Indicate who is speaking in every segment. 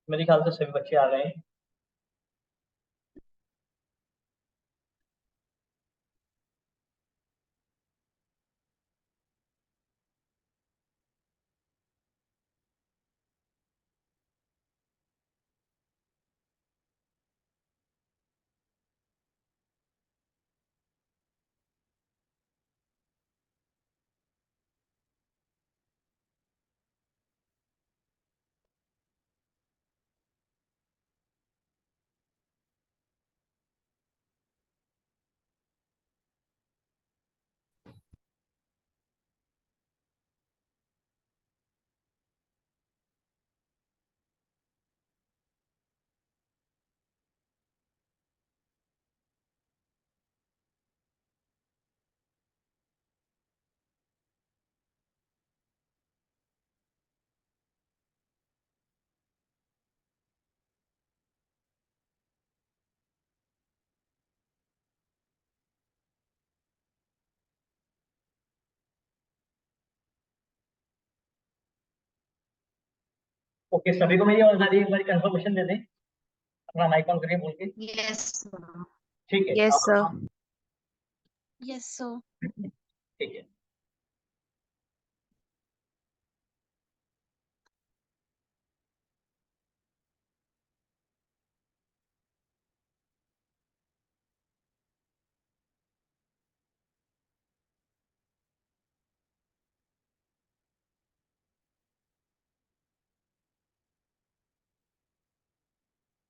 Speaker 1: मेरे ख्याल से सभी बच्चे आ गए हैं। ओके, सभी को मेरी आवाज आ रही है? एक बार कंफर्मेशन दे दें, अपना माइक ऑन करके बोल के।
Speaker 2: यस
Speaker 1: ठीक है,
Speaker 2: यस
Speaker 1: अब
Speaker 2: सर।
Speaker 1: हम।
Speaker 2: Yes sir.
Speaker 1: ठीक है।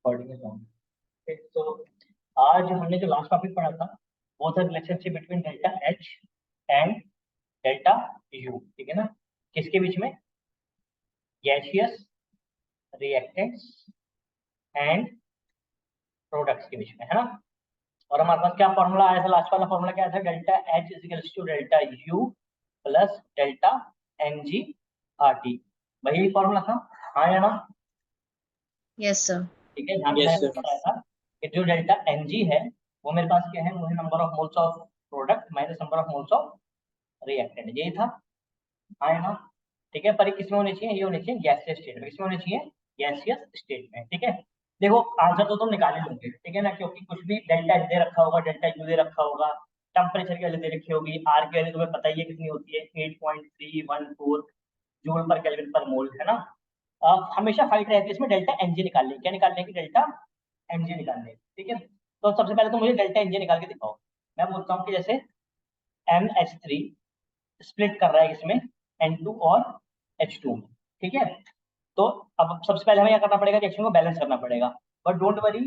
Speaker 1: Recording is on. Okay, तो आज हमने जो लास्ट टॉपिक पढ़ा था वो था relationship between delta H and delta U. ठीक है ना? किसके बीच में? गैसियस रिएक्टेंट्स एंड प्रोडक्ट्स के बीच में, है ना? और हमारे पास क्या फॉर्मूला आया था? लास्ट वाला फॉर्मूला क्या था? Delta H equals to delta U plus delta N G R T. वही फॉर्मूला था, हाँ या ना?
Speaker 2: Yes sir.
Speaker 1: ठीक है, ध्यान से मैंने बताया था कि जो डेल्टा एन जी है वो मेरे पास क्या है? वो है number of moles of product minus number of moles of reactant, यही था, हाँ या ना? ठीक है, पर ये किसमें होनी चाहिए? ये होनी चाहिए गैसियस स्टेट में। किसमें होनी चाहिए? गैसियस स्टेट में। ठीक है, देखो आंसर तो तुम निकाल ही लोगे, ठीक है ना? क्योंकि कुछ भी डेल्टा एच दे रखा होगा, डेल्टा यू दे रखा होगा, टेम्परेचर की वैल्यू दे रखी होगी, आर की वैल्यू तुम्हें पता ही है कितनी होती है, 8.314 जूल पर केल्विन पर मोल, है ना? अब हमेशा फाइट रहती है इसमें डेल्टा एनजी निकालने की। क्या निकालने की? डेल्टा एनजी निकालने की। ठीक है, तो सबसे पहले तो मुझे डेल्टा एनजी निकाल के दिखाओ। मैं बोलता हूँ कि जैसे NH3 स्प्लिट कर रहा है इसमें N2 और H2 में, ठीक है? तो अब सबसे पहले हमें क्या करना पड़ेगा? रिएक्शन को बैलेंस करना पड़ेगा। But don't worry,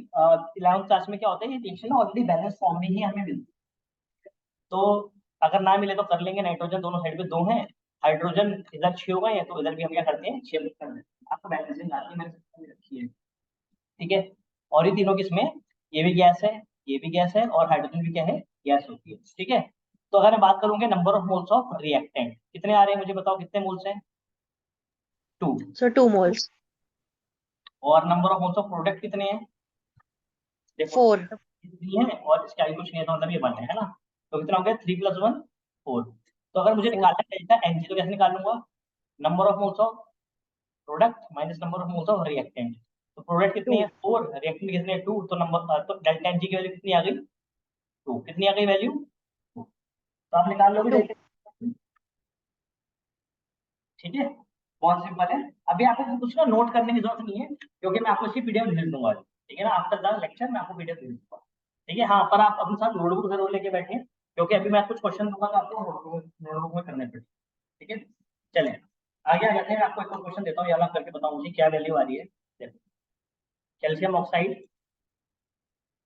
Speaker 1: 11th class में क्या होता है, ये रिएक्शन ऑलरेडी बैलेंस फॉर्म में ही हमें मिलती है। तो अगर ना मिले तो कर लेंगे, नाइट्रोजन दोनों साइड पे दो हैं, हाइड्रोजन इधर 6 हो गए हैं, तो इधर भी हम क्या करते हैं? 6 कर देते हैं। आपको बैलेंसिंग आती है, मैंने सबको रखी है। ठीक है, और ये तीनों किसमें? ये भी गैस है, ये भी गैस है, और हाइड्रोजन भी क्या है? गैस होती है। ठीक है, तो अगर मैं बात करूंगा number of moles of reactant कितने आ रहे हैं, मुझे बताओ कितने मोल्स हैं? 2।
Speaker 2: Sir 2 moles.
Speaker 1: और number of moles of product कितने हैं? देखो
Speaker 2: 4।
Speaker 1: कितनी है, और इसका भी कुछ नहीं है, तो मतलब ये 1 है ना? तो कितना हो गया? 3 + 1 4। तो अगर मुझे
Speaker 2: 4।
Speaker 1: निकालना है डेल्टा एनजी, तो कैसे निकालूंगा? Number of moles of product minus number of moles of reactant. तो प्रोडक्ट कितनी
Speaker 2: 2।
Speaker 1: है? 4, रिएक्टेंट कितने हैं? 2। तो नंबर, तो डेल्टा एनजी की वैल्यू कितनी आ गई? 2। कितनी आ गई वैल्यू? 2। तो आप निकाल लोगे
Speaker 2: 2।
Speaker 1: डेल्टा। ठीक है, बहुत सिंपल है। अभी आपको कुछ ना नोट करने की जरूरत नहीं है, क्योंकि मैं आपको इसकी पीडीएफ भेज दूंगा। ठीक है ना? आफ्टर द लेक्चर मैं आपको पीडीएफ भेज दूंगा। ठीक है, हाँ, पर आप अपने साथ नोटबुक जरूर लेके बैठे, क्योंकि अभी मैं कुछ क्वेश्चन दूंगा तो आपको नोटबुक में करने पड़ेंगे। ठीक है, चलें आगे आ जाते हैं। आपको एक और क्वेश्चन देता हूँ, याद आप करके बताओ मुझे क्या वैल्यू आ रही है। देखो, calcium oxide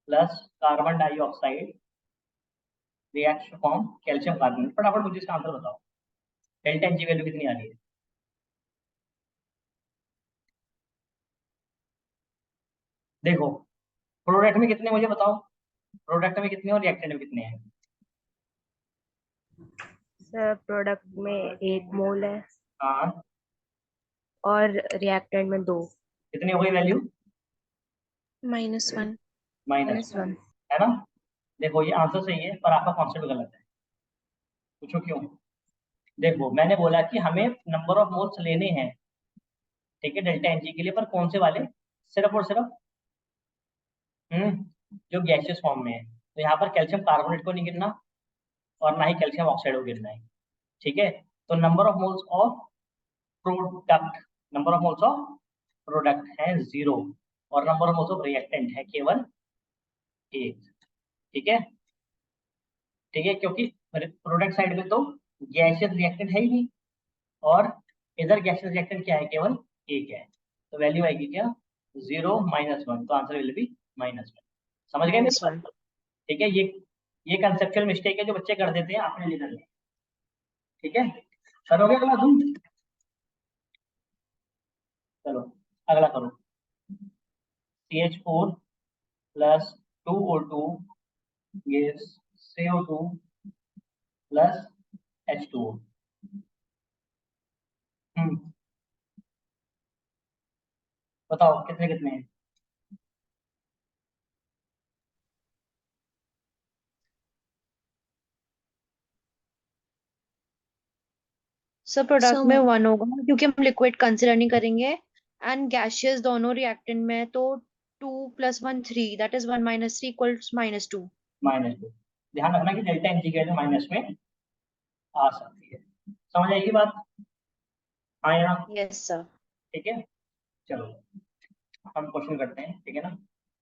Speaker 1: plus carbon dioxide reaction form calcium carbonate. फटाफट मुझे इसका आंसर बताओ, डेल्टा एनजी वैल्यू कितनी आ रही है? देखो, प्रोडक्ट में कितने मुझे बताओ, प्रोडक्ट में कितने और रिएक्टेंट में कितने हैं?
Speaker 2: सर प्रोडक्ट में 1 मोल है
Speaker 1: हाँ,
Speaker 2: और रिएक्टेंट में 2।
Speaker 1: कितनी हो गई वैल्यू?
Speaker 2: -1।
Speaker 1: -1, है ना? देखो ये आंसर सही है, पर आपका कॉन्सेप्ट गलत है। पूछो क्यों? देखो मैंने बोला कि हमें नंबर ऑफ मोल्स लेने हैं, ठीक है, डेल्टा एनजी के लिए, पर कौन से वाले? सिर्फ और सिर्फ जो गैसियस फॉर्म में है। तो यहाँ पर कैल्शियम कार्बोनेट को नहीं गिनना और ना ही कैल्शियम ऑक्साइड को गिनना है। ठीक है, तो number of moles of product, number of moles of product है 0 और number of moles of reactant है केवल 1। ठीक है, ठीक है, क्योंकि प्रोडक्ट साइड में तो गैसियस रिएक्टेंट है ही नहीं और इधर गैसियस रिएक्टेंट क्या है, केवल 1 है। तो वैल्यू आएगी क्या, 0 -1, तो आंसर विल बी -1। समझ गए मेरी
Speaker 2: -1।
Speaker 1: बात? ठीक है, ये कंसेप्चुअल मिस्टेक है जो बच्चे कर देते हैं, आपने नहीं करनी। ठीक है, करोगे अगला तुम? चलो अगला करो। CH4 plus 2O2 gives CO2 plus H2O। बताओ कितने कितने हैं?
Speaker 2: सर प्रोडक्ट में 1 होगा क्योंकि हम लिक्विड कंसिडर नहीं करेंगे, एंड गैशियस दोनों रिएक्टेंट में, तो 2 + 1 3, दैट इज 1 - 3 इक्वल्स -2।
Speaker 1: -2। ध्यान रखना कि डेल्टा एन की वैल्यू माइनस में आ सकती है। समझ आएगी बात? हाँ या ना?
Speaker 2: Yes sir.
Speaker 1: ठीक है, चलो हम क्वेश्चन करते हैं। ठीक है ना,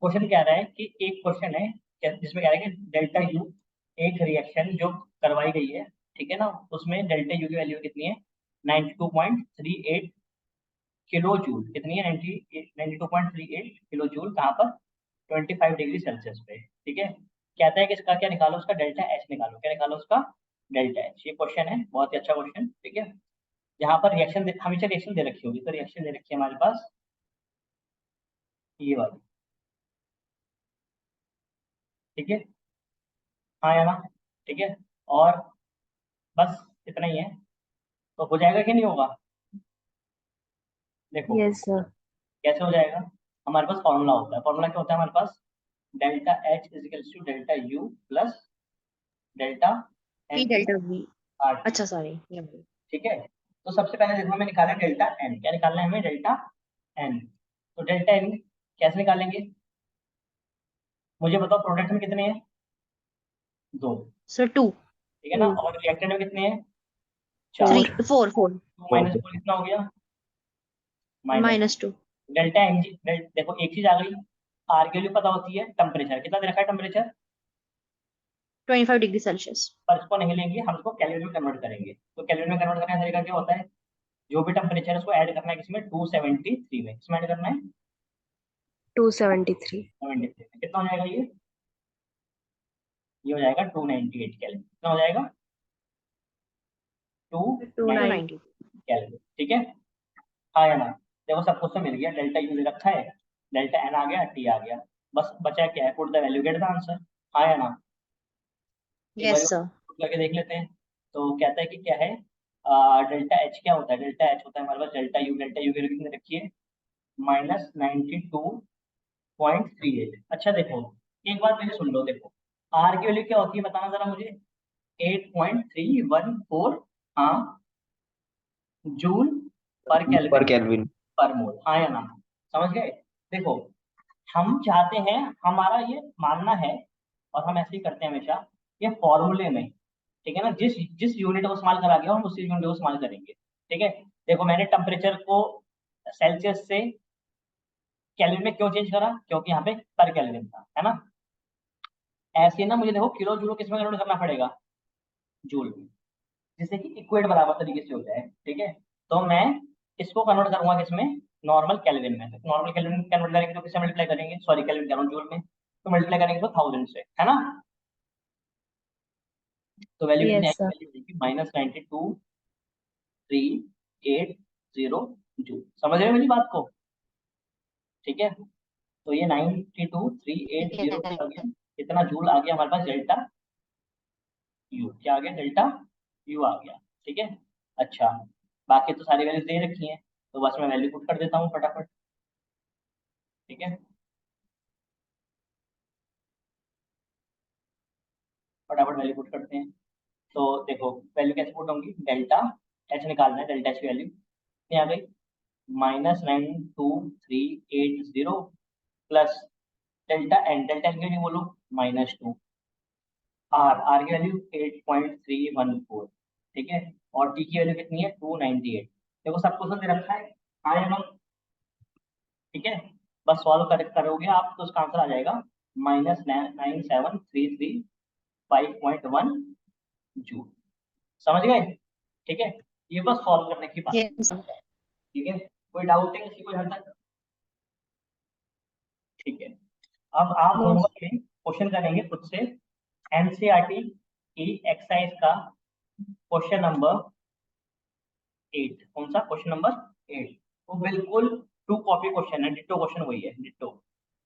Speaker 1: क्वेश्चन कह रहा है कि एक क्वेश्चन है जिसमें कह रहा है कि डेल्टा यू, एक रिएक्शन जो करवाई गई है, ठीक है ना, उसमें डेल्टा यू की वैल्यू कितनी है, 92.38 किलो जूल। कितनी है, 92.38 किलो जूल। कहाँ पर, 25 डिग्री सेल्सियस पे। ठीक है, कहता है कि इसका क्या निकालो, उसका डेल्टा एच निकालो। क्या निकालो, उसका डेल्टा एच। ये क्वेश्चन है, बहुत ही अच्छा क्वेश्चन। ठीक है, यहाँ पर रिएक्शन हमेशा रिएक्शन दे रखी होगी, तो रिएक्शन दे रखी है हमारे पास ये वाली। ठीक है, हाँ या ना? ठीक है, और बस इतना ही है। तो हो जाएगा कि नहीं होगा? देखो
Speaker 2: यस सर।
Speaker 1: कैसे हो जाएगा। हमारे पास फॉर्मूला होता है। फॉर्मूला क्या होता है हमारे पास, delta H equals to delta U plus delta
Speaker 2: P
Speaker 1: N
Speaker 2: delta V.
Speaker 1: R T.
Speaker 2: अच्छा सॉरी।
Speaker 1: ठीक है, तो सबसे पहले देखो हमें निकालना है डेल्टा एन। क्या निकालना है हमें, डेल्टा एन। तो डेल्टा एन कैसे निकालेंगे, मुझे बताओ। प्रोडक्ट में कितने हैं, 2।
Speaker 2: सर 2।
Speaker 1: ठीक है ना, और रिएक्टेंट में कितने हैं, 4।
Speaker 2: 3 4 4
Speaker 1: 2 -4 कितना हो गया, -2।
Speaker 2: -2।
Speaker 1: डेल्टा एन जी, देखो एक चीज आ गई, आर के लिए पता होती है टेम्परेचर, कितना दे रखा है टेम्परेचर,
Speaker 2: 25 डिग्री सेल्सियस।
Speaker 1: पर इसको नहीं लेंगे, हम इसको कैलोरी में कन्वर्ट करेंगे। तो कैलोरी में कन्वर्ट करने का तरीका क्या होता है, जो भी टेम्परेचर है उसको ऐड करना है किसमें, 273 में। किसमें ऐड करना है,
Speaker 2: 273।
Speaker 1: 73 में। कितना हो जाएगा ये हो जाएगा 298 कैलोरी। कितना हो जाएगा, 290
Speaker 2: 290।
Speaker 1: कैलोरी। ठीक है, हाँ या ना? देखो सब कुछ तो मिल गया, डेल्टा यू दे रखा है, डेल्टा एन आ गया, टी आ गया, बस बचा क्या है, put the value get the answer. हाँ या ना? एक बार
Speaker 2: यस सर।
Speaker 1: put करके देख लेते हैं। तो कहता है कि क्या है, डेल्टा एच क्या होता है, डेल्टा एच होता है हमारे पास डेल्टा यू। डेल्टा यू की वैल्यू कितनी रखी है, -92.38। अच्छा देखो, एक बात मेरी सुन लो। देखो आर की वैल्यू क्या होती है, बताना जरा मुझे। 8.314, हाँ, जूल पर
Speaker 3: पर
Speaker 1: केल्विन
Speaker 3: केल्विन।
Speaker 1: पर मोल। हाँ या ना? समझ गए? देखो हम चाहते हैं, हमारा ये मानना है और हम ऐसे ही करते हैं हमेशा, ये फॉर्मूले में, ठीक है ना, जिस जिस यूनिट को इस्तेमाल करा गया हम उसी यूनिट को इस्तेमाल करेंगे। ठीक है, देखो मैंने टेम्परेचर को सेल्सियस से केल्विन में क्यों चेंज करा, क्योंकि यहाँ पे पर केल्विन था, है ना। ऐसे ही ना मुझे देखो किलो जूल को किसमें कन्वर्ट करना पड़ेगा, जूल में, जिससे कि इक्वेट बराबर तरीके से हो जाए। ठीक है, तो मैं इसको कन्वर्ट करूंगा किसमें, नॉर्मल कैलोरी में। नॉर्मल कैलोरी में कन्वर्ट करेंगे तो किससे मल्टीप्लाई करेंगे, सॉरी कैलोरी कह रहा हूँ, जूल में, तो मल्टीप्लाई करेंगे तो 1000 से, है ना। तो वैल्यू कितनी
Speaker 2: यस
Speaker 1: आएगी,
Speaker 2: सर।
Speaker 1: वैल्यू आएगी -92.380 जूल। समझ रहे हो मेरी बात को? ठीक है, तो ये 92.380 आ गया, इतना जूल आ गया हमारे पास, डेल्टा यू क्या आ गया, डेल्टा यू आ गया। ठीक है, अच्छा, बाकी तो सारी वैल्यूज दे रखी हैं, तो बस मैं वैल्यू पुट कर देता हूँ फटाफट। ठीक है, फटाफट वैल्यू पुट करते हैं। तो देखो वैल्यू कैसे पुट होंगी, डेल्टा एच निकालना है, डेल्टा एच की वैल्यू कितनी आ गई, -92380 प्लस डेल्टा एन की वैल्यू बोलो -2, आर की वैल्यू 8.314, ठीक है, और टी की वैल्यू कितनी है 298। देखो सब क्वेश्चन दे रखा है, हाँ या नो, ठीक है, बस सॉल्व करोगे आप तो उसका आंसर आ जाएगा -97335.1 जूल। समझ गए? ठीक है, ये बस सॉल्व करने की बात है,
Speaker 2: Yes, sir.
Speaker 1: ठीक है, कोई डाउट है किसी को यहाँ तक? ठीक है, अब आप
Speaker 2: No.
Speaker 1: होमवर्क में क्वेश्चन करेंगे खुद से, एनसीईआरटी की एक्सरसाइज का क्वेश्चन नंबर 8। कौन सा क्वेश्चन नंबर 8? वो बिल्कुल टू कॉपी क्वेश्चन है, डिट्टो क्वेश्चन वही है, डिट्टो,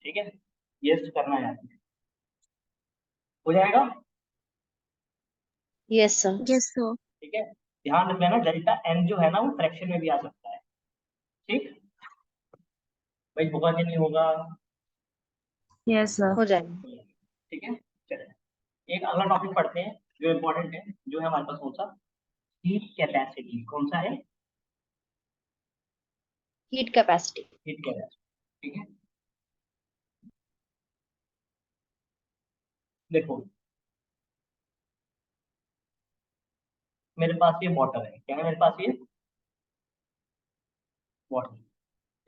Speaker 1: ठीक है, ये करना है, हो जाएगा,
Speaker 2: Yes, sir.
Speaker 3: Yes, sir.
Speaker 1: ठीक है। ध्यान रख लेना डेल्टा एन जो है ना वो फ्रैक्शन में भी आ सकता है, ठीक, भाई होगा कि नहीं होगा,
Speaker 3: Yes, sir.
Speaker 2: हो जाएगा।
Speaker 1: ठीक है। चलिए एक अगला टॉपिक पढ़ते हैं जो इम्पोर्टेंट है, जो है हमारे पास कौन सा, हीट कैपेसिटी, कौन सा है,
Speaker 2: Heat capacity.
Speaker 1: हीट कैपेसिटी, ठीक है। देखो मेरे पास ये वाटर है, क्या है मेरे पास ये वाटर,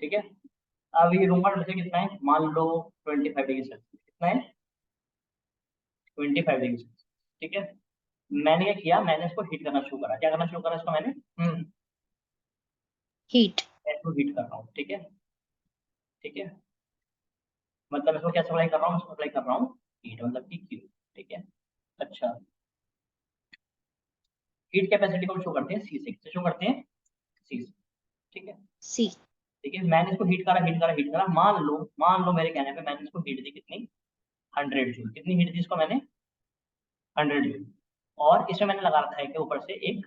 Speaker 1: ठीक है। अब ये रूम का टेम्परेचर कितना है, मान लो 25 डिग्री सेल्सियस, कितना है 25 डिग्री सेल्सियस, ठीक है। मैंने क्या किया, मैंने इसको हीट करना शुरू करा, क्या करना शुरू करा इसको मैंने,
Speaker 2: Heat.
Speaker 1: इसको हीट कर रहा हूँ, ठीक है, ठीक है, मतलब इसको क्या सप्लाई कर रहा हूँ, इसको सप्लाई कर रहा हूँ हीट, मतलब कि क्यू, ठीक है। अच्छा, हीट कैपेसिटी को शो करते हैं सी से शो करते हैं सी से, ठीक है,
Speaker 2: C.
Speaker 1: ठीक है। मैंने इसको हीट करा, हीट करा, हीट करा, मान लो मेरे कहने पे मैंने इसको हीट दी कितनी, 100 जूल, कितनी हीट दी इसको मैंने, 100 जूल, और इसमें मैंने लगा रखा है कि ऊपर से एक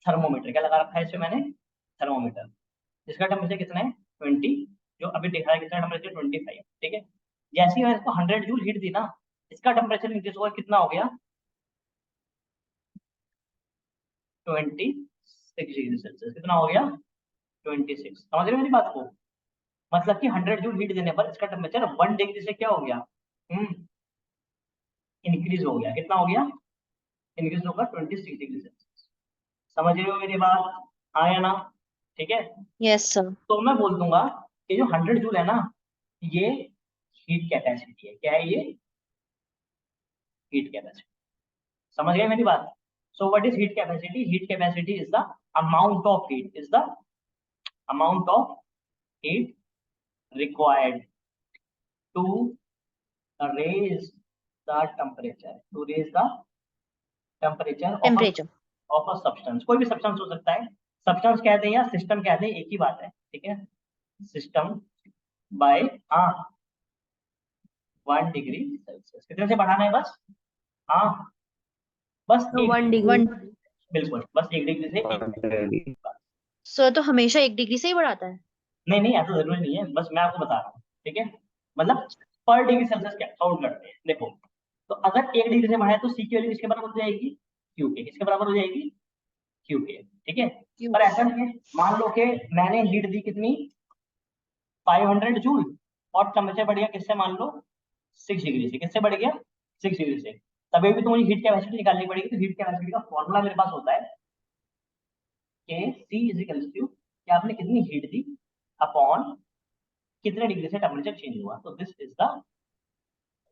Speaker 1: थर्मोमीटर, क्या लगा रखा है इसमें मैंने, थर्मोमीटर, जिसका टेम्परेचर कितना है 20, जो अभी दिख रहा है कितना टेम्परेचर 25, ठीक है। जैसे ही मैंने इसको 100 जूल हीट दी ना, इसका टेम्परेचर इंक्रीज हुआ, कितना हो गया 26 डिग्री सेल्सियस, कितना हो गया 26, समझ रहे हो मेरी बात को, मतलब कि 100 जूल हीट देने पर इसका टेम्परेचर 1 डिग्री से क्या हो गया, इंक्रीज हो गया, कितना हो गया, इंक्रीज होगा 26 डिग्री सेल्सियस, समझ रहे हो मेरी बात, हाँ या ना, ठीक है।
Speaker 2: Yes, sir.
Speaker 1: तो मैं बोल दूंगा कि जो 100 जूल है ना, ये हीट कैपेसिटी है, क्या है ये, हीट कैपेसिटी, समझ गए मेरी बात। So what is heat capacity, heat capacity is the amount of heat, is the amount of heat required to raise the temperature
Speaker 2: Temperature.
Speaker 1: of a substance, कोई भी सब्सटेंस हो सकता है, सब्सटेंस कहते हैं या सिस्टम कहते हैं, एक ही बात है, ठीक है, सिस्टम बाय 1 डिग्री सेल्सियस, कितने से बढ़ाना है बस, हाँ, बस
Speaker 3: So
Speaker 1: एक,
Speaker 3: 1 degree.
Speaker 1: बिल्कुल बस 1 डिग्री से एक,
Speaker 2: सर तो हमेशा 1 डिग्री से ही बढ़ाता है।
Speaker 1: नहीं नहीं ऐसा जरूरी नहीं है, बस मैं आपको बता रहा हूँ, ठीक है, मतलब पर डिग्री सेल्सियस क्या काउंट करते हैं, देखो, तो अगर 1 डिग्री से बढ़ाए तो सी की वैल्यू किसके बराबर हो जाएगी, क्यू के, किसके बराबर हो जाएगी, क्यू के, ठीक है।
Speaker 2: क्यों?
Speaker 1: पर ऐसा नहीं है, मान लो कि मैंने हीट दी कितनी 500 जूल, और टेम्परेचर बढ़ गया किससे, मान लो 6 डिग्री से, किससे बढ़ गया 6 डिग्री से, तभी भी तो मुझे हीट कैपेसिटी निकालनी पड़ेगी, तो हीट कैपेसिटी का फॉर्मूला मेरे पास होता है कि सी इज इक्वल टू, कि आपने कितनी हीट दी अपॉन कितने डिग्री से टेम्परेचर चेंज हुआ, तो this is the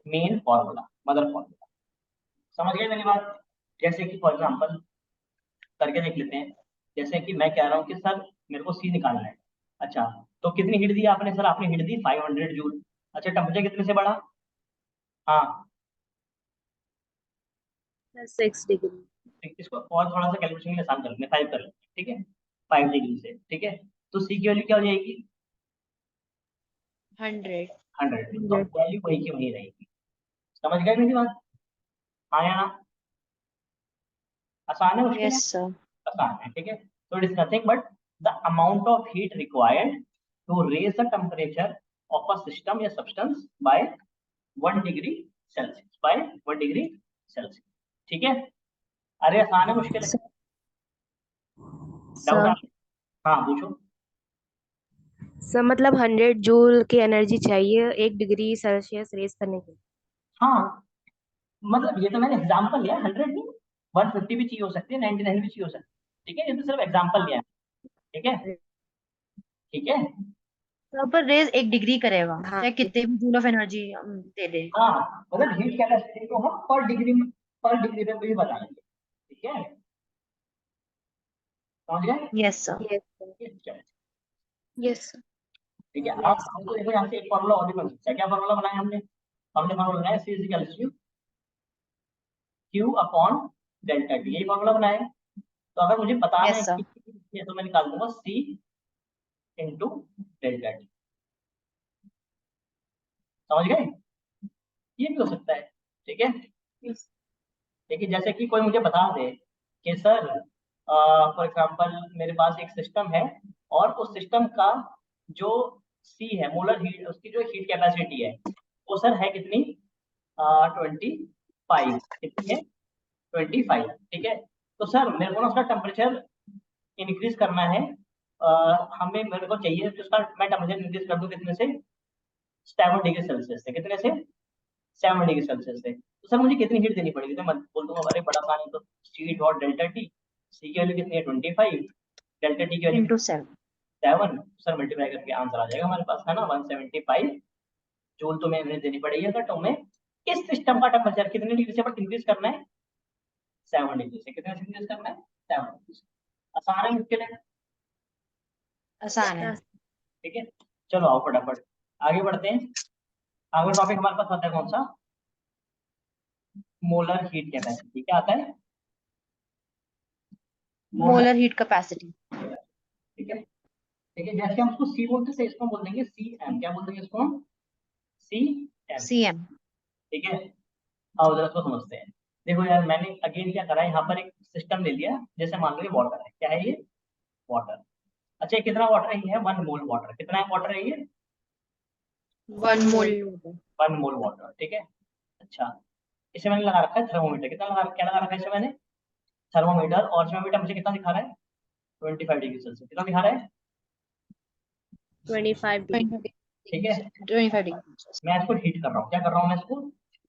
Speaker 1: main formula, mother formula, समझ गए मेरी बात। जैसे कि फॉर एग्जांपल करके देख लेते हैं, जैसे कि मैं कह रहा हूँ कि सर मेरे को सी निकालना है, अच्छा, तो कितनी हीट दी आपने, सर आपने हीट दी 500 जूल, अच्छा टेम्परेचर कितने से बढ़ा, हाँ,
Speaker 3: Plus 6 degree.
Speaker 1: इसको और थोड़ा सा कैलकुलेशन में आसान कर लेंगे, 5 कर लेंगे, ठीक है, 5 डिग्री से, ठीक है, तो सी की वैल्यू क्या हो जाएगी
Speaker 2: 100.
Speaker 1: 100, तो
Speaker 3: 100.
Speaker 1: वैल्यू वही की वही रहेगी, समझ गए मेरी बात, हाँ या ना, आसान है मुश्किल है,
Speaker 2: Yes, sir.
Speaker 1: आसान है, ठीक है। तो it is nothing but the amount of heat required to raise the temperature of a system या substance by 1 degree Celsius, by 1 degree Celsius, ठीक है। अरे आसान है मुश्किल है,
Speaker 3: Sir.
Speaker 1: Doubt
Speaker 3: Sir.
Speaker 1: हाँ पूछो,
Speaker 3: सर मतलब 100 जूल की एनर्जी चाहिए 1 डिग्री सेल्सियस रेज करने के लिए।
Speaker 1: हाँ, मतलब ये तो मैंने एग्जाम्पल लिया, 100 नहीं, 150 भी चाहिए हो सकती है, 99 भी चाहिए हो सकती है, ठीक है, ये तो सिर्फ एग्जाम्पल लिया है, ठीक है, ठीक है।
Speaker 2: तो पर रेज 1 डिग्री करेगा
Speaker 3: हाँ
Speaker 2: चाहे कितने भी जूल ऑफ एनर्जी दे दे।
Speaker 1: हाँ, मतलब हीट कैपेसिटी को हम पर डिग्री पे भी बताएंगे, ठीक है, समझ गए?
Speaker 2: Yes sir.
Speaker 3: Yes sir.
Speaker 1: चलो,
Speaker 3: यस सर।
Speaker 1: ठीक है। अब
Speaker 3: यस
Speaker 1: हमको देखो यहाँ से एक फॉर्मूला और भी बन सकता है। क्या फॉर्मूला बनाया हमने? हमने फॉर्मूला बनाया C is equal to Q upon delta T, यही फॉर्मूला बनाया है। तो अगर मुझे बताना है
Speaker 2: यस सर।
Speaker 1: कि कितनी है, तो मैं निकाल दूंगा सी इंटू डेल्टा टी, समझ गए? ये भी हो सकता है, ठीक है।
Speaker 3: यस।
Speaker 1: लेकिन जैसे कि कोई मुझे बता दे कि सर फॉर एग्जांपल मेरे पास एक सिस्टम है और उस सिस्टम का जो सी है, मोलर हीट, उसकी जो हीट कैपेसिटी है वो सर है कितनी? 25, कितनी है? 25, ठीक है। तो सर मेरे को ना उसका टेम्परेचर इंक्रीज करना है, हमें मेरे को चाहिए कि उसका मैं टेम्परेचर इंक्रीज कर दूं कितने से? 7 डिग्री सेल्सियस से, कितने से? 7 डिग्री सेल्सियस से। तो सर मुझे कितनी हीट देनी पड़ेगी? तो मैं बोल दूंगा अरे बड़ा आसान है, तो सी डॉट डेल्टा टी, सी की वैल्यू कितनी है? 25, डेल्टा टी की वैल्यू
Speaker 2: इंटू 7।
Speaker 1: 7, सर मल्टीप्लाई करके आंसर आ जाएगा हमारे पास, है ना, 175 जूल तो मैं देनी पड़ेगी। अगर तो हमें इस सिस्टम का टेम्परेचर कितने डिग्री से इंक्रीज करना है? 7 डिग्री से। कितने से इंक्रीज करना है? 7 डिग्री से। आसान है, मुश्किल है?
Speaker 2: आसान है।
Speaker 1: ठीक है, चलो आओ फटाफट आगे बढ़ते हैं। अगला टॉपिक हमारे पास आता है कौन सा? Molar heat capacity. क्या आता है? Molar,
Speaker 2: molar heat capacity.
Speaker 1: ठीक है, ठीक है। जैसे हम उसको सी बोलते थे, इसको बोल देंगे सी एम। क्या बोल देंगे इसको हम? C M,
Speaker 2: CM.
Speaker 1: ठीक है। आओ जरा इसको समझते हैं। देखो यार, मैंने अगेन क्या करा है, यहाँ पर एक सिस्टम ले लिया, जैसे मान लो ये वाटर है। क्या है ये? वाटर। अच्छा, ये कितना वाटर है? ये है 1 मोल वाटर। कितना है वाटर है ये?
Speaker 2: 1 मोल।
Speaker 1: 1 मोल वाटर, ठीक है। अच्छा, इसे मैंने लगा रखा है थर्मोमीटर। कितना लगा, क्या लगा रखा है इसे मैंने? थर्मोमीटर। और थर्मोमीटर मुझे कितना दिखा रहा है? 25 डिग्री सेल्सियस। कितना दिखा रहा है?
Speaker 3: 25 डिग्री।
Speaker 1: ठीक है।
Speaker 2: 25 डिग्री।
Speaker 1: मैं इसको हीट कर रहा हूँ। क्या कर रहा हूँ मैं इसको?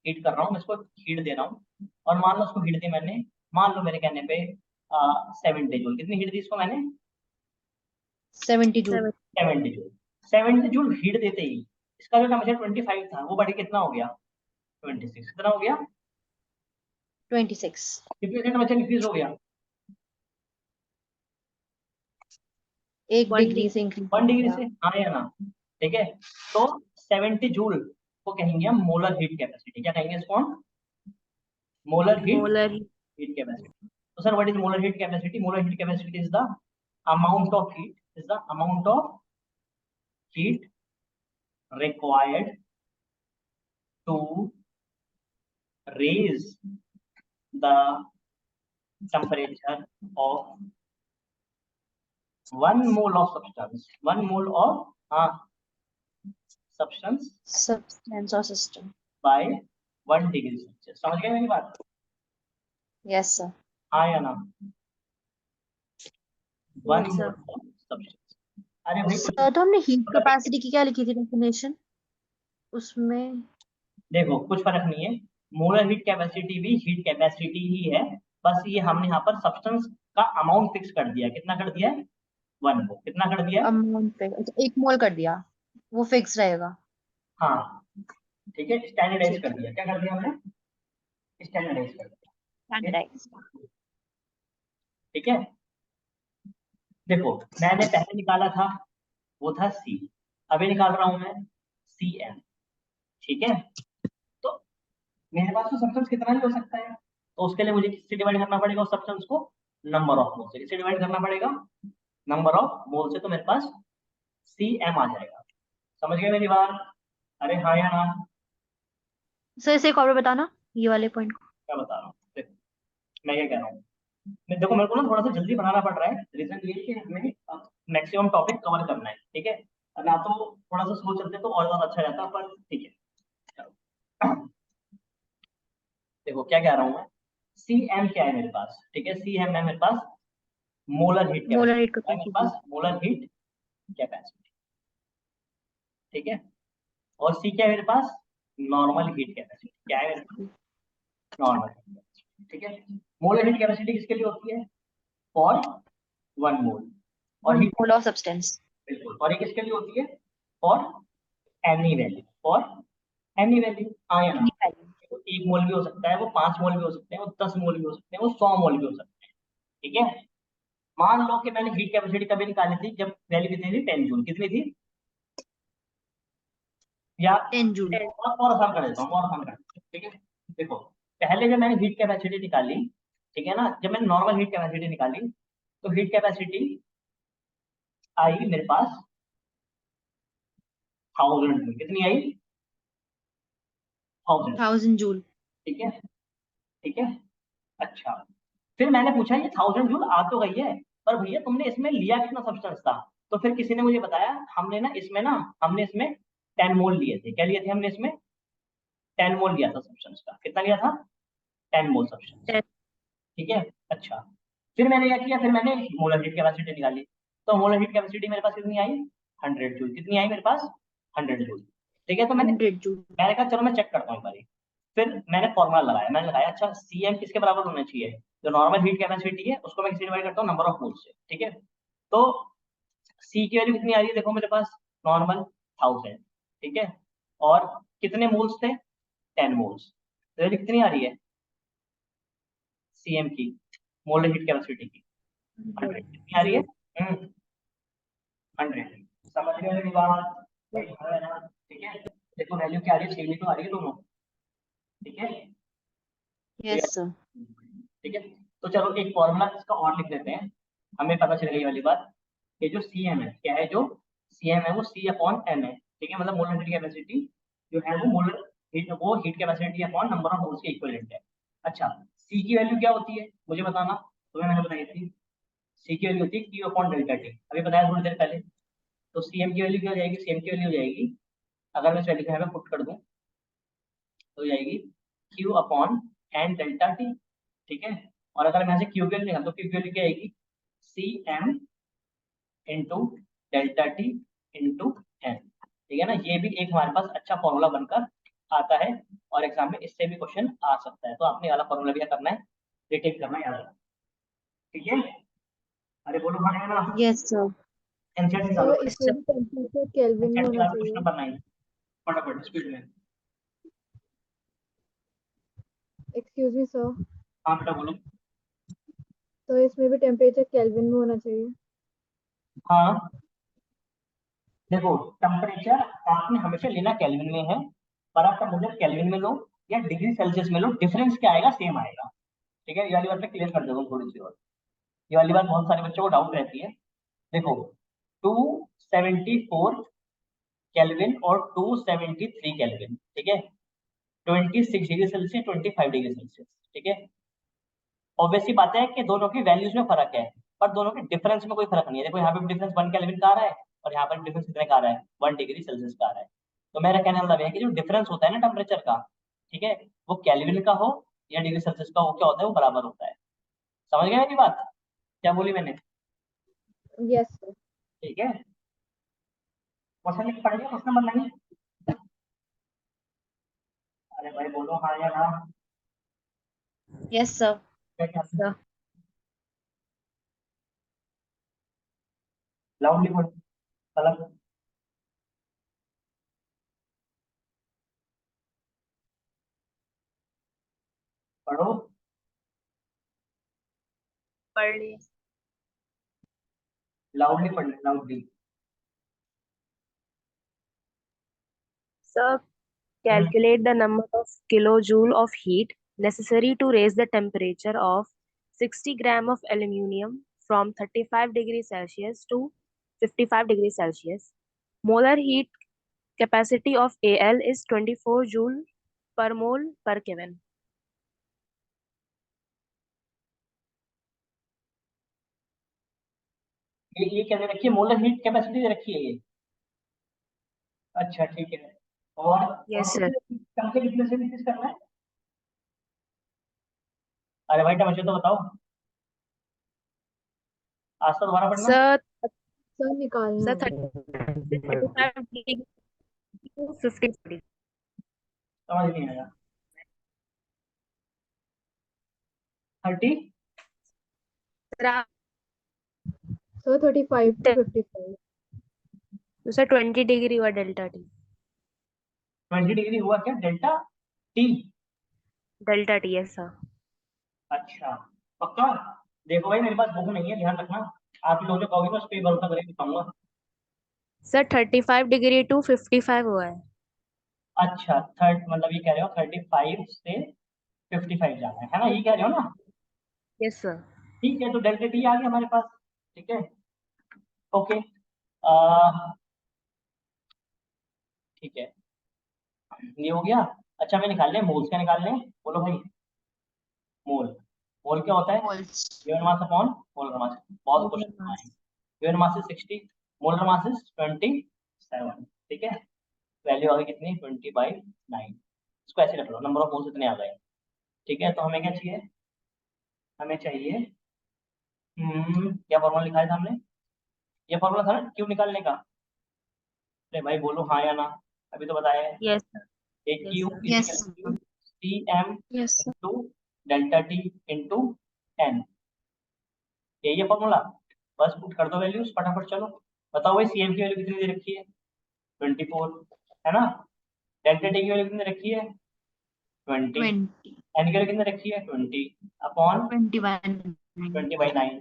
Speaker 1: हीट कर रहा हूँ, मैं इसको हीट दे रहा हूँ। और मान लो उसको हीट दी मैंने, मान लो मेरे कहने पे 70 जूल। कितनी हीट दी इसको मैंने?
Speaker 2: 70 जूल।
Speaker 1: 70 जूल। 70 जूल हीट देते ही इसका जो टेम्परेचर 25 था वो बढ़ के कितना हो गया? 26। कितना हो गया?
Speaker 2: 26।
Speaker 1: कितने टेम्परेचर इंक्रीज हो गया?
Speaker 2: 1 डिग्री
Speaker 3: 1 डिग्री।
Speaker 2: से इंक्रीज
Speaker 1: 1 डिग्री
Speaker 2: हो
Speaker 1: से,
Speaker 2: गया।
Speaker 1: हाँ या ना? ठीक है। तो 70 जूल को कहेंगे हम मोलर हीट कैपेसिटी। क्या कहेंगे इसको हम? Molar heat
Speaker 3: molar
Speaker 1: heat capacity. तो sir what is molar heat capacity? Molar heat capacity is the amount of heat, is the amount of heat required to raise the temperature of 1 mole of substance, 1 mole of substance
Speaker 2: substance और system.
Speaker 1: by 1 degree Celsius. समझ गए मेरी बात?
Speaker 2: Yes sir.
Speaker 1: हाँ या ना? One
Speaker 3: yes
Speaker 1: mole
Speaker 3: sir.
Speaker 1: Of substance. अरे भाई कुछ
Speaker 2: सर तो हमने हीट
Speaker 1: फर्क नहीं है।
Speaker 2: कैपेसिटी की क्या लिखी थी डेफिनेशन उसमें?
Speaker 1: देखो कुछ फर्क नहीं है, मोलर हीट कैपेसिटी भी हीट कैपेसिटी ही है। बस ये हमने यहाँ पर सब्सटेंस का अमाउंट फिक्स कर दिया। कितना कर दिया है? 1 मोल। कितना कर दिया है?
Speaker 2: अमाउंट पे अच्छा 1 मोल कर दिया, वो फिक्स रहेगा।
Speaker 1: हाँ, ठीक है, स्टैंडर्डाइज
Speaker 2: ठीक
Speaker 1: कर
Speaker 2: है।
Speaker 1: दिया। क्या कर दिया हमने? स्टैंडर्डाइज कर दिया,
Speaker 2: स्टैंडर्डाइज।
Speaker 1: ठीक है। देखो मैंने पहले निकाला था, वो था सी, अभी निकाल रहा हूं मैं सी एम, ठीक है। तो मेरे पास तो सब्सटेंस कितना ही हो सकता है, तो उसके लिए मुझे किससे डिवाइड करना पड़ेगा उस सब्सटेंस को? नंबर ऑफ मोल से। किससे डिवाइड करना पड़ेगा? नंबर ऑफ मोल से। तो मेरे पास सी एम आ जाएगा। समझ गए मेरी बात? अरे हाँ या ना?
Speaker 2: सर इसे एक और बार बताना ये वाले पॉइंट को।
Speaker 1: क्या बता रहा हूँ, देखो मैं ये कह रहा हूँ। देखो मेरे को ना थोड़ा सा जल्दी बनाना पड़ रहा है, रीजन ये है कि हमें मैक्सिमम टॉपिक कवर करना है, ठीक है। ना तो थोड़ा सा स्लो चलते तो और ज्यादा अच्छा रहता, पर ठीक है, चलो। देखो क्या कह रहा हूँ मैं, सी एम क्या है मेरे पास? ठीक है, सी एम है मेरे पास molar heat
Speaker 2: molar heat
Speaker 1: capacity है, मेरे
Speaker 2: कैपेसिटी।
Speaker 1: पास मोलर हीट कैपेसिटी। ठीक है। और सी क्या है मेरे पास, नॉर्मल हीट कैपेसिटी, क्या है मेरे पास, नॉर्मल हीट कैपेसिटी, ठीक है। मोलर हीट कैपेसिटी किसके लिए होती है, फॉर 1 मोल, और
Speaker 2: 1
Speaker 1: हीट,
Speaker 2: mole of substance.
Speaker 1: बिल्कुल, और ये किसके लिए होती है, for any value, for any value, हाँ या ना।
Speaker 2: Any value.
Speaker 1: वो 1 मोल भी हो सकता है, वो 5 मोल भी हो सकते हैं, वो 10 मोल भी हो सकते हैं, वो 100 मोल भी हो सकते हैं, ठीक है। मान लो कि मैंने हीट कैपेसिटी कभी निकाली थी जब वैल्यू कितनी थी, 10 जूल, कितनी थी, या
Speaker 2: 10 joule.
Speaker 1: और आसान कर देता हूँ, और आसान कर देता हूँ, ठीक है। देखो, पहले जब मैंने हीट कैपेसिटी निकाली, ठीक है ना, जब मैंने नॉर्मल हीट कैपेसिटी निकाली, तो हीट कैपेसिटी आई मेरे पास 1000 जूल, कितनी आई, 1000,
Speaker 2: 1000 joule.
Speaker 1: ठीक है, ठीक है। अच्छा, फिर मैंने पूछा ये 1000 जूल आ तो गई है, पर भैया तुमने इसमें लिया कितना सब्सटेंस था, तो फिर किसी ने मुझे बताया, हमने इसमें 10 मोल लिए थे, क्या लिए थे हमने इसमें, 10 मोल लिया था सब्सटेंस का, कितना लिया था, 10 मोल सब्सटेंस,
Speaker 3: 10.
Speaker 1: ठीक है। अच्छा, फिर मैंने क्या किया, फिर मैंने मोलर हीट कैपेसिटी निकाली, तो मोलर हीट कैपेसिटी मेरे पास कितनी आई, 100 जूल, कितनी आई मेरे पास, 100 जूल, ठीक है। तो मैंने
Speaker 2: 100 joule.
Speaker 1: मैंने कहा चलो मैं चेक करता हूँ एक बारी, फिर मैंने फॉर्मूला लगाया, मैंने लगाया अच्छा सीएम किसके बराबर होना चाहिए, जो नॉर्मल हीट कैपेसिटी है उसको मैं किसी डिवाइड करता हूँ नंबर ऑफ मोल्स से, ठीक है। तो सी की वैल्यू कितनी आ रही है, देखो मेरे पास नॉर्मल 1000, ठीक है, और कितने मोल्स थे, 10 मोल्स, तो वैल्यू कितनी आ रही है सीएम की, मोलर हीट कैपेसिटी की, 100 कितनी आ रही है, 100, समझ गए मेरी बात, भाई समझ है ना, ठीक है। देखो वैल्यू क्या आ रही है, सेम ही तो आ रही है दोनों, ठीक है। तो
Speaker 2: Yes, sir.
Speaker 1: ठीक है, तो चलो एक फॉर्मूला इसका और लिख देते हैं, हमें पता चल गई वाली बात, ये जो सी एम है क्या है, जो सी एम है वो सी अपॉन एम है, ठीक है, मतलब मोलर हीट कैपेसिटी जो है वो heat capacity upon number of moles के इक्विवेलेंट है। अच्छा, सी की वैल्यू क्या होती है मुझे बताना, तुम्हें मैंने बताई थी, सी की वैल्यू होती है क्यू अपॉन डेल्टा टी, अभी बताया थोड़ी देर पहले। तो सी एम की वैल्यू क्या हो जाएगी, सी एम की वैल्यू हो जाएगी, अगर मैं इस वैल्यू को यहाँ पे पुट कर दूं तो हो जाएगी Q upon N delta T, ठीक है। और अगर मैं यहाँ से क्यू की वैल्यू निकाल तो क्यू की वैल्यू क्या आएगी, C M into delta T into N, ठीक है ना। ये भी एक हमारे पास अच्छा फॉर्मूला बनकर आता है, और एग्जाम में इससे भी क्वेश्चन आ सकता है, तो आपने ये वाला फॉर्मूला भी क्या करना है, रिटेक करना है, याद रखना, ठीक है। अरे बोलो हाँ है ना,
Speaker 2: Yes, sir.
Speaker 1: एनसीईआरटी निकालो,
Speaker 4: सर इसमें भी टेम्परेचर केल्विन में
Speaker 1: एनसीईआरटी
Speaker 4: होना
Speaker 1: निकालो, क्वेश्चन
Speaker 4: चाहिए।
Speaker 1: नंबर 9, फटाफट स्पीड में,
Speaker 4: एक्सक्यूज मी सर,
Speaker 1: हाँ बेटा बोलो।
Speaker 4: तो इसमें भी टेम्परेचर केल्विन में होना चाहिए।
Speaker 1: हाँ देखो, टेम्परेचर आपने हमेशा लेना केल्विन में है, पर आप टेम्परेचर केल्विन में लो या डिग्री सेल्सियस में लो, डिफरेंस क्या आएगा, सेम आएगा, ठीक है। ये वाली बात मैं क्लियर कर देता हूँ थोड़ी सी, और ये वाली बात बहुत सारे बच्चों को डाउट रहती है। देखो 274 केल्विन और 273 केल्विन, ठीक है, 26 डिग्री सेल्सियस, 25 डिग्री सेल्सियस, ठीक है। ऑब्वियसली बात है कि दोनों की वैल्यूज में फर्क है, पर दोनों के डिफरेंस में कोई फर्क नहीं है। देखो यहाँ पे डिफरेंस 1 केल्विन का आ रहा है, और यहाँ पर डिफरेंस कितने का आ रहा है, 1 डिग्री सेल्सियस का आ रहा है। तो मेरा कहने का मतलब है कि जो डिफरेंस होता है ना टेम्परेचर का, ठीक है, वो केल्विन का हो या डिग्री सेल्सियस का हो, क्या होता है, वो बराबर होता है। समझ गए मेरी बात, क्या बोली मैंने,
Speaker 4: यस सर।
Speaker 1: ठीक है। क्वेश्चन लिख पढ़िए, क्वेश्चन नंबर 9, अरे भाई बोलो हाँ या ना,
Speaker 2: Yes, sir.
Speaker 1: क्या क्या
Speaker 3: Sir.
Speaker 1: लाउडली पढ़ो, अलग पढ़ो,
Speaker 3: पढ़ लिए.
Speaker 1: लाउडली पढ़, loudly.
Speaker 3: Sir, calculate the number of kilojoule of heat necessary to raise the temperature of 60 gram of aluminium from 35 degrees Celsius to 55 degrees Celsius. Molar heat capacity of Al is 24 joule per mole per Kelvin.
Speaker 1: ये क्या दे रखी है, molar heat capacity दे रखी है ये, अच्छा ठीक है। और
Speaker 3: Yes, sir.
Speaker 1: कम से कितने से इंक्रीज करना है, अरे भाई टमाटर तो बताओ, आज तो दोबारा पढ़ना।
Speaker 3: Sir,
Speaker 4: सर निकालना
Speaker 3: sir,
Speaker 4: है।
Speaker 3: 35 degree 50
Speaker 1: समझ नहीं आया। 30
Speaker 4: So 35 to 55.
Speaker 3: तो सर 20 डिग्री हुआ डेल्टा टी।
Speaker 1: 20 डिग्री हुआ क्या delta T?
Speaker 3: Delta T, yes sir.
Speaker 1: अच्छा पक्का? देखो भाई मेरे पास बुक नहीं है, ध्यान रखना। आप लोग जो कहोगे मैं उस पर भरोसा करके बताऊंगा।
Speaker 3: सर 35 डिग्री टू 55 हुआ है।
Speaker 1: अच्छा थर्ड मतलब ये कह रहे हो 35 से 55 जाना है ना, ये कह रहे हो ना?
Speaker 3: Yes sir.
Speaker 1: ठीक है तो डेल्टा टी आ गया हमारे पास। ठीक है ओके। ठीक है ये हो गया। अच्छा हमें निकालने हैं मोल्स, क्या निकालने हैं बोलो भाई? मोल। मोल क्या होता है?
Speaker 2: Moles.
Speaker 1: Given mass upon molar mass. बहुत क्वेश्चन आए। Given mass is 60, molar mass is 27। ठीक है वैल्यू आ गई कितनी 20/9। इसको ऐसे रख लो, नंबर ऑफ मोल्स इतने आ गए। ठीक है तो हमें क्या चाहिए? हमें चाहिए क्या फॉर्मूला लिखा है था हमने? ये फॉर्मूला था ना क्यों निकालने का? अरे भाई बोलो हाँ या ना, अभी तो बताया है।
Speaker 3: Yes sir.
Speaker 1: एक
Speaker 3: yes
Speaker 1: Q
Speaker 3: sir.
Speaker 2: Yes
Speaker 1: equal to C M
Speaker 2: yes
Speaker 1: into delta T into N, यही है फॉर्मूला। बस पुट कर दो वैल्यूज फटाफट, चलो बताओ भाई सी एम की वैल्यू कितनी दे रखी है? 24 है ना। डेल्टा टी की वैल्यू कितनी दे रखी है? 20।
Speaker 2: 20
Speaker 1: एन की वैल्यू कितनी दे रखी है? 20 अपॉन
Speaker 2: 21।
Speaker 1: 20/9।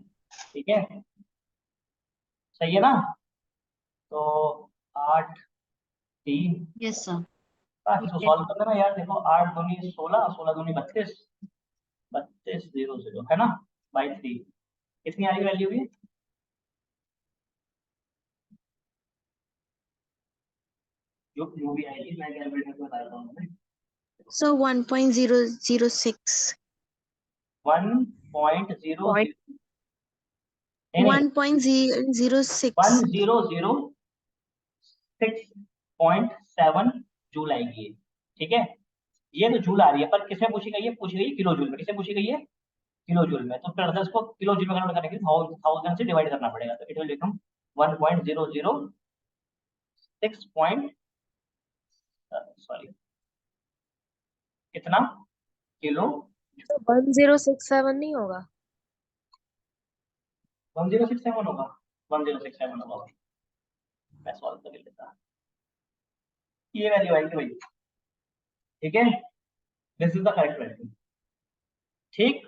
Speaker 1: ठीक है सही है ना? तो 8 3
Speaker 2: यस सर।
Speaker 1: इसको सॉल्व कर देना यार। देखो 8 दूनी 16, 16 दूनी 32, 3200 है ना बाई 3। कितनी आ रही वैल्यू की? जो भी आएगी मैं कैलकुलेटर में बता देता हूँ।
Speaker 2: So 1.006.
Speaker 1: 1.00
Speaker 3: पॉइंट
Speaker 1: नहीं नहीं
Speaker 2: 1.006.
Speaker 1: 1006.7 जूल आएगी ये। ठीक है ये तो जूल आ रही है, पर किसमें पूछी गई है? पूछी गई है किलो जूल में। किसमें पूछी गई है? किलो जूल में। तो फिर इसको किलो जूल में कन्वर्ट करने के लिए थाउजेंड से डिवाइड करना पड़ेगा, तो it will become 1.006 point sorry कितना किलो?
Speaker 3: 1067 नहीं होगा?
Speaker 1: 1067 होगा। 1067 होगा भाई, मैं सॉल्व कर लेता। ये वैल्यू आएगी भाई। ठीक है this is the correct value. ठीक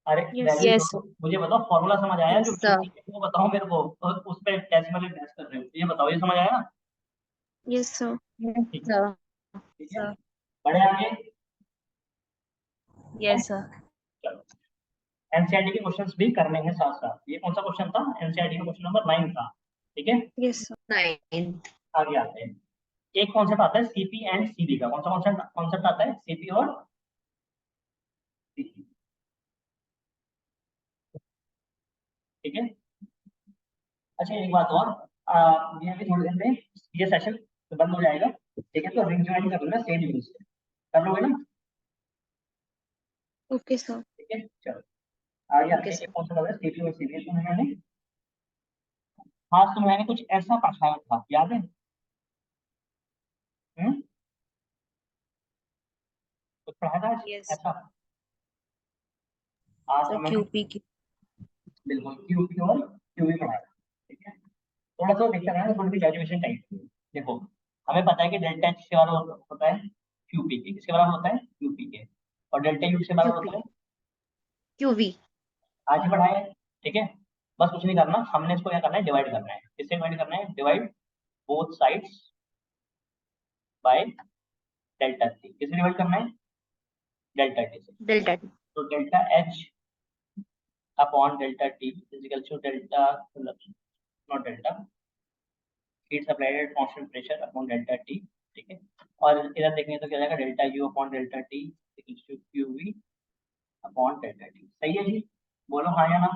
Speaker 1: अरे
Speaker 2: यस
Speaker 1: वैल्यू
Speaker 3: यस।
Speaker 1: छोड़ो, मुझे बताओ फॉर्मूला समझ आया जो
Speaker 2: यस
Speaker 1: जो
Speaker 2: सर।
Speaker 1: वो बताओ मेरे को, और उस पर डेसिमल बहस कर रहे हो, ये बताओ ये समझ आया?
Speaker 2: Yes sir. यस
Speaker 1: ठीक
Speaker 2: सर।
Speaker 1: ठीक है
Speaker 3: सर।
Speaker 1: बड़े आगे।
Speaker 3: Yes sir.
Speaker 1: चलो एनसीईआरटी के क्वेश्चंस भी करने हैं साथ साथ। ये कौन सा क्वेश्चन था? एनसीईआरटी का क्वेश्चन नंबर 9 था। ठीक है
Speaker 2: यस सर। 9th।
Speaker 1: आगे आते हैं। एक कॉन्सेप्ट आता है सीपी एंड सीबी का। कौन सा कॉन्सेप्ट कॉन्सेप्ट आता है? सीपी और सीबी। ठीक है अच्छा एक बात और, ये अभी थोड़ी देर में ये सेशन बंद हो जाएगा। ठीक है तो रिंग ज्वाइन कर लेना सेम लिंक से, कर लोगे ना?
Speaker 2: Okay sir.
Speaker 1: ठीक है चलो आगे आते
Speaker 2: ओके
Speaker 1: हैं। एक
Speaker 2: सर।
Speaker 1: कॉन्सेप्ट आता है सीपी और सीबी तो मैंने हाँ तो मैंने कुछ ऐसा पढ़ाया था याद है? कुछ पढ़ाया था आज
Speaker 3: यस
Speaker 1: ऐसा? आज
Speaker 3: सर।
Speaker 1: तो मैंने
Speaker 3: क्यूपी की।
Speaker 1: बिल्कुल क्यूपी और क्यूबी पढ़ाया। ठीक है थोड़ा सा देखते हैं थोड़ी सी ग्रेजुएशन टाइप की। देखो हमें पता है कि डेल्टा एच के बराबर होता है क्यूपी के, किसके बराबर होता है? क्यूपी के। और डेल्टा यू के बराबर
Speaker 2: क्यूपी।
Speaker 1: होता है
Speaker 2: क्यूवी।
Speaker 1: आज ही पढ़ाया है। ठीक है बस कुछ नहीं करना, हमने इसको क्या करना है? डिवाइड करना है। किससे डिवाइड करना है? Divide both sides by delta T. किससे डिवाइड करना है? डेल्टा टी से।
Speaker 2: Delta T.
Speaker 1: तो delta H upon delta T equal to delta मतलब not delta heat supplied at constant pressure upon delta T. ठीक है और इधर देखेंगे तो क्या जाएगा? Delta U upon delta T equals to QV upon delta T. सही है जी? बोलो हाँ या ना।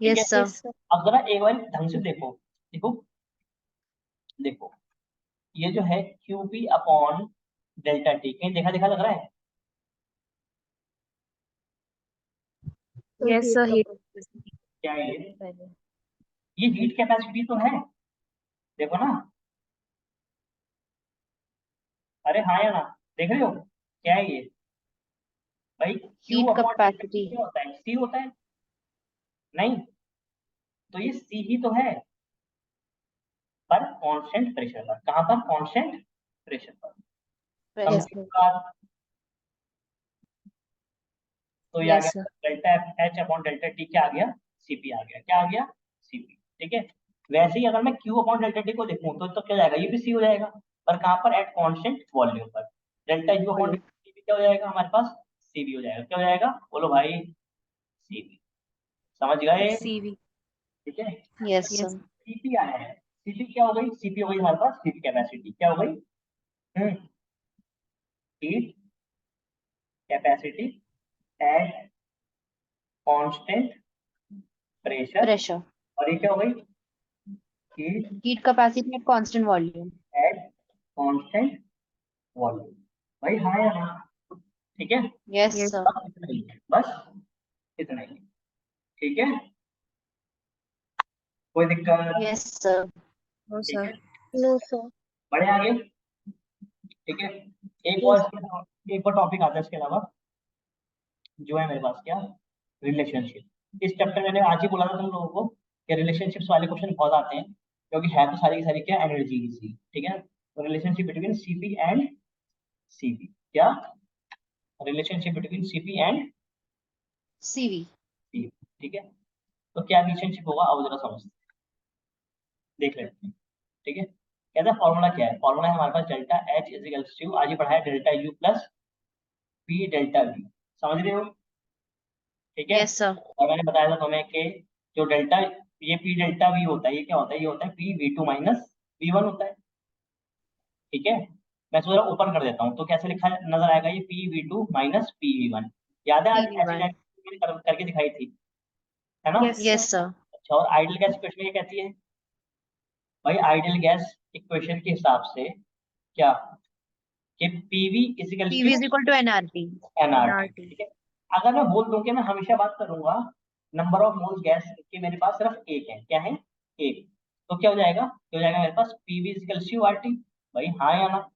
Speaker 1: ठीक है
Speaker 2: यस सर।
Speaker 3: Yes sir.
Speaker 1: अब जरा एक बार ढंग से देखो। देखो देखो ये जो है क्यूबी अपॉन डेल्टा टी कहीं देखा देखा लग रहा है?
Speaker 4: तो
Speaker 3: यस
Speaker 4: हीट
Speaker 3: सर।
Speaker 1: क्या है
Speaker 3: हीट।
Speaker 1: ये हीट कैपेसिटी तो है। देखो ना, अरे हाँ या ना, देख रहे हो क्या है ये भाई? Q
Speaker 2: heat
Speaker 1: upon delta T
Speaker 2: capacity.
Speaker 1: क्या होता है? सी होता है। नहीं, तो ये सी ही तो है, पर कांस्टेंट प्रेशर पर। कहाँ पर? कांस्टेंट प्रेशर पर।
Speaker 2: प्रेशर।
Speaker 1: समझिए बात। तो ये आ
Speaker 3: Yes,
Speaker 1: गया
Speaker 3: sir.
Speaker 1: Delta H upon delta T, क्या आ गया? सीपी आ गया। क्या आ गया? सीपी। ठीक है। वैसे ही अगर मैं क्यू अपॉन डेल्टा टी को देखूं तो क्या जाएगा? ये भी सी हो जाएगा, पर कहाँ पर? एट कांस्टेंट वॉल्यूम पर। Delta U upon
Speaker 3: Volume.
Speaker 1: Delta T भी क्या हो जाएगा हमारे पास? सीबी हो जाएगा। क्या हो जाएगा? बोलो भाई, सीबी। समझ गए?
Speaker 3: CV.
Speaker 1: ठीक है।
Speaker 2: Yes
Speaker 3: Yes.
Speaker 2: सर।
Speaker 1: सीपी आया है। सीपी क्या हो गई? सीपी हो गई हमारे पास सीपी कैपेसिटी। क्या हो गई? Heat capacity eight constant pressure.
Speaker 2: Pressure.
Speaker 1: और ये क्या हो गई? Heat
Speaker 2: heat capacity at constant volume.
Speaker 1: At constant volume. भाई हाँ या ना? ठीक है।
Speaker 2: Yes
Speaker 3: Yes.
Speaker 2: सर।
Speaker 1: बस इतना ही है, बस इतना ही। ठीक है, कोई दिक्कत?
Speaker 2: Yes sir.
Speaker 3: No,
Speaker 1: ठीक
Speaker 3: sir.
Speaker 1: है,
Speaker 4: नो सर।
Speaker 1: बढ़े आगे। ठीक है,
Speaker 4: यस।
Speaker 1: एक और टॉपिक आता है इसके अलावा, जो है मेरे पास, क्या? रिलेशनशिप। इस चैप्टर मैंने आज ही बोला था तुम लोगों को कि रिलेशनशिप्स वाले क्वेश्चन बहुत आते हैं, क्योंकि है तो सारी की सारी क्या? एनर्जी ही। ठीक है, तो relationship between CP and CB. क्या? Relationship between CP and
Speaker 2: CV.
Speaker 1: CB. ठीक है, तो क्या रिलेशनशिप होगा? आओ जरा समझते हैं, देख लेते हैं। ठीक है, कहता है फॉर्मूला क्या है? फॉर्मूला है हमारे पास डेल्टा एच इजिकल्स टू, आज ही पढ़ा है, delta U plus P delta we. समझ रहे हो? ठीक है।
Speaker 2: Yes sir.
Speaker 1: और मैंने बताया था तुम्हें कि जो डेल्टा, ये पी डेल्टा वी होता है, ये क्या होता है? ये होता है P V two minus V one होता है। ठीक है, मैं इसको जरा ओपन कर देता हूँ तो कैसे लिखा नजर आएगा? ये P V two minus P V one. याद है आज
Speaker 2: पीवी
Speaker 1: ऐसे
Speaker 2: वन।
Speaker 1: मैंने करके दिखाई थी, है ना?
Speaker 3: Yes,
Speaker 2: yes
Speaker 3: sir.
Speaker 2: सर।
Speaker 1: अच्छा, और आइडियल गैस इक्वेशन ये कहती है भाई, आइडियल गैस इक्वेशन के हिसाब से क्या? कि PV equals
Speaker 2: PV
Speaker 1: two
Speaker 2: is equal to NRT.
Speaker 1: NRT.
Speaker 3: NRT.
Speaker 1: ठीक है, अगर मैं बोल दूं कि मैं हमेशा बात करूंगा नंबर ऑफ मोल्स गैस की, मेरे पास सिर्फ एक है। क्या है? एक। तो क्या हो जाएगा? क्या हो जाएगा मेरे पास? PV equals to RT. भाई हाँ या ना?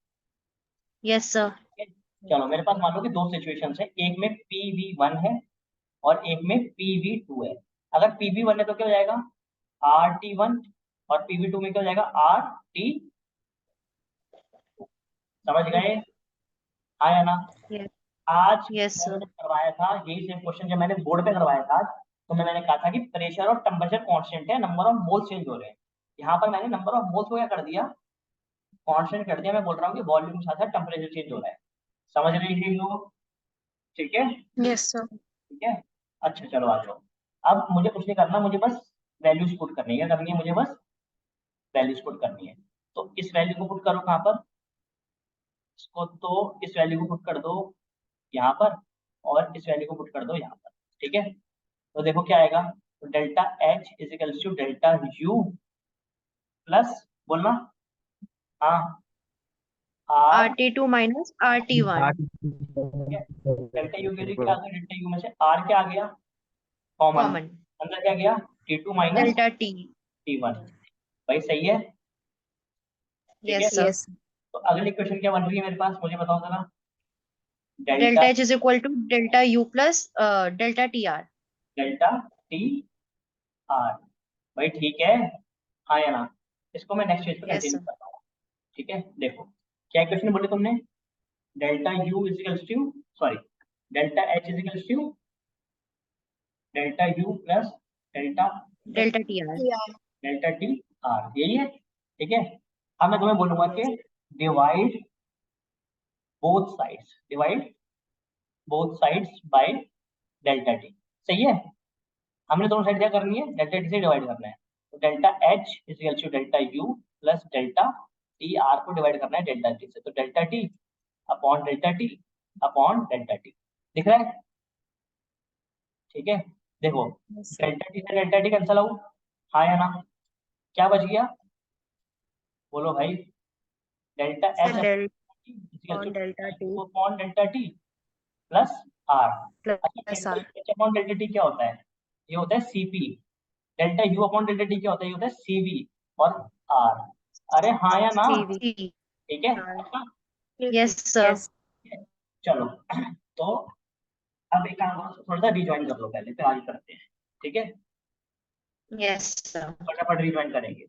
Speaker 2: Yes sir.
Speaker 1: ठीक है? चलो, मेरे पास मान लो कि दो सिचुएशंस है, एक में पीवी वन है और एक में पीवी टू है। अगर पीवी वन है तो क्या हो जाएगा? R T one. और पीवी टू में क्या हो जाएगा? R T. समझ गए? हाँ या ना?
Speaker 3: Yes.
Speaker 1: आज
Speaker 2: यस
Speaker 1: मैंने
Speaker 2: सर।
Speaker 1: जब करवाया था यही सेम क्वेश्चन, जब मैंने बोर्ड पे करवाया था आज, तो मैंने कहा था कि प्रेशर और टेम्परेचर कांस्टेंट है, नंबर ऑफ मोल्स चेंज हो रहे हैं। यहाँ पर मैंने नंबर ऑफ मोल्स को क्या कर दिया? कांस्टेंट कर दिया। मैं बोल रहा हूँ कि वॉल्यूम के साथ साथ टेम्परेचर चेंज हो रहा है। समझ रहे हैं लोग? ठीक है।
Speaker 3: Yes, sir.
Speaker 1: ठीक है, अच्छा चलो आ जाओ। अब मुझे कुछ नहीं करना, मुझे बस वैल्यूज पुट करनी है। करनी है मुझे बस वैल्यूज पुट करनी है। तो इस वैल्यू को पुट करो कहाँ पर? इसको तो इस वैल्यू को पुट कर दो यहाँ पर, और इस वैल्यू को पुट कर दो यहाँ पर। ठीक है, तो देखो क्या आएगा? तो delta H equals to delta U plus, बोलना, हाँ, R.
Speaker 2: RT two minus RT one.
Speaker 1: ठीक है, डेल्टा यू के लिए क्या आ गया? डेल्टा यू में से आर क्या आ गया? कॉमन।
Speaker 2: कॉमन।
Speaker 1: अंदर क्या गया? T two minus
Speaker 2: delta T.
Speaker 1: T one. भाई सही है। ठीक है,
Speaker 2: यस सर।
Speaker 3: Yes.
Speaker 1: तो अगली क्वेश्चन क्या बन रही है मेरे पास? मुझे बताओ जरा। Delta
Speaker 2: delta H is equal to delta U plus delta T R.
Speaker 1: Delta T R. भाई ठीक है, हाँ या ना? इसको मैं नेक्स्ट पेज पे
Speaker 2: यस
Speaker 1: कंटिन्यू
Speaker 2: सर।
Speaker 1: करता हूँ। ठीक है, देखो क्या क्वेश्चन बोले तुमने? Delta U equals to, sorry, delta H equals to delta U plus delta
Speaker 2: delta T R.
Speaker 1: Delta T R, यही है। ठीक है, अब मैं तुम्हें बोलूंगा कि
Speaker 3: Yes.
Speaker 1: Divide both sides, divide both sides by delta T. सही है, हमने दोनों साइड क्या करनी है? डेल्टा टी से डिवाइड करना है। तो delta H equals to delta U plus delta T R को डिवाइड करना है डेल्टा टी से। तो delta T upon delta T upon delta T, दिख रहा है? ठीक है, देखो
Speaker 3: Yes, sir.
Speaker 1: डेल्टा टी से डेल्टा टी कैंसल आउट, हाँ या ना? क्या बच गया? बोलो भाई। Delta H
Speaker 3: Del
Speaker 1: equal
Speaker 3: on delta T
Speaker 1: to upon delta T plus R. अच्छा,
Speaker 3: plus
Speaker 1: delta
Speaker 3: R.
Speaker 1: H upon delta T क्या होता है? ये होता है CP. Delta U upon delta T क्या होता है? ये होता है सीवी और आर। अरे हाँ या ना?
Speaker 3: CV.
Speaker 1: ठीक है
Speaker 3: हाँ.
Speaker 1: पक्का?
Speaker 2: Yes, sir.
Speaker 3: Yes.
Speaker 1: चलो तो अब एक काम करो, थोड़ा सा रिज्वाइन कर लो पहले, फिर आगे करते हैं। ठीक है,
Speaker 2: Yes, sir.
Speaker 1: फटाफट रिज्वाइन करेंगे।